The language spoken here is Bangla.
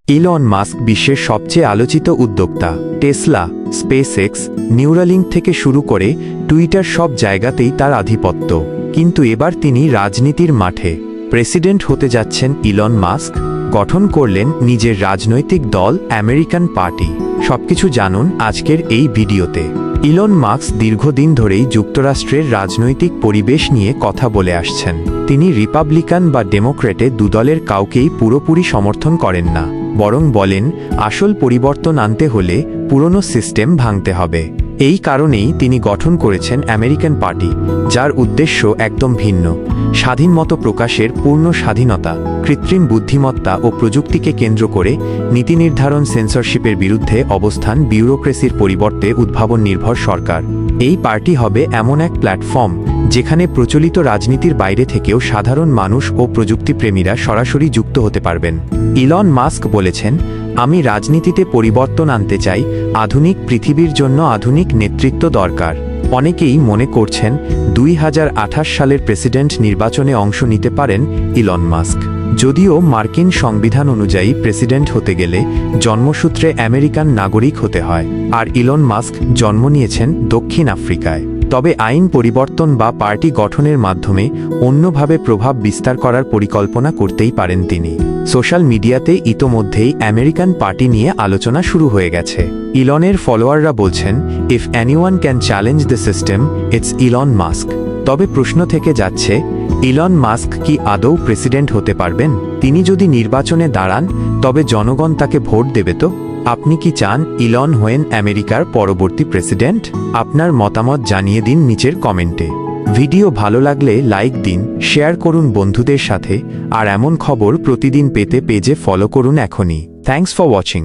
ইলন মাস্ক বিশ্বের সবচেয়ে আলোচিত উদ্যোক্তা। টেসলা, স্পেসএক্স, নিউরালিঙ্ক থেকে শুরু করে টুইটার সব জায়গাতেই তার আধিপত্য। কিন্তু এবার তিনি রাজনীতির মাঠে। প্রেসিডেন্ট হতে যাচ্ছেন ইলন মাস্ক, গঠন করলেন নিজের রাজনৈতিক দল আমেরিকান পার্টি। সবকিছু জানুন আজকের এই ভিডিওতে। ইলন মাস্ক দীর্ঘদিন ধরেই যুক্তরাষ্ট্রের রাজনৈতিক পরিবেশ নিয়ে কথা বলে আসছেন। তিনি রিপাবলিকান বা ডেমোক্রেটে দুদলের কাউকেই পুরোপুরি সমর্থন করেন না, বরং বলেন আসল পরিবর্তন আনতে হলে পুরনো সিস্টেম ভাঙতে হবে। এই কারণেই তিনি গঠন করেছেন আমেরিকান পার্টি, যার উদ্দেশ্য একদম ভিন্ন। স্বাধীন মত প্রকাশের পূর্ণ স্বাধীনতা, কৃত্রিম বুদ্ধিমত্তা ও প্রযুক্তিকে কেন্দ্র করে নীতি নির্ধারণ, সেন্সরশিপের বিরুদ্ধে অবস্থান, বিউরোক্রেসির পরিবর্তে উদ্ভাবন নির্ভর সরকার। এই পার্টি হবে এমন এক প্ল্যাটফর্ম যেখানে প্রচলিত রাজনীতির বাইরে থেকেও সাধারণ মানুষ ও প্রযুক্তিপ্রেমীরা সরাসরি যুক্ত হতে পারবেন। ইলন মাস্ক বলেছেন, আমি রাজনীতিতে পরিবর্তন আনতে চাই, আধুনিক পৃথিবীর জন্য আধুনিক নেতৃত্ব দরকার। অনেকেই মনে করছেন 2028 সালের প্রেসিডেন্ট নির্বাচনে অংশ নিতে পারেন ইলন মাস্ক। যদিও মার্কিন সংবিধান অনুযায়ী প্রেসিডেন্ট হতে গেলে জন্মসূত্রে আমেরিকান নাগরিক হতে হয়, আর ইলন মাস্ক জন্ম নিয়েছেন দক্ষিণ আফ্রিকায়। তবে আইন পরিবর্তন বা পার্টি গঠনের মাধ্যমে অন্যভাবে প্রভাব বিস্তার করার পরিকল্পনা করতেই পারেন তিনি। সোশ্যাল মিডিয়াতে ইতোমধ্যেই আমেরিকান পার্টি নিয়ে আলোচনা শুরু হয়ে গেছে। ইলনের ফলোয়াররা বলছেন, if anyone can challenge the system, it's Elon Musk. তবে প্রশ্ন থেকে যাচ্ছে, ইলন মাস্ক কি আদৌ প্রেসিডেন্ট হতে পারবেন? তিনি যদি নির্বাচনে দাঁড়ান, তবে জনগণ তাকে ভোট দেবে তো? আপনি কি চান ইলন হয়েন আমেরিকার পরবর্তী প্রেসিডেন্ট? আপনার মতামত জানিয়ে দিন নিচের কমেন্টে। ভিডিও ভালো লাগলে লাইক দিন, শেয়ার করুন বন্ধুদের সাথে, আর এমন খবর প্রতিদিন পেতে পেজে ফলো করুন এখনই। Thanks for watching.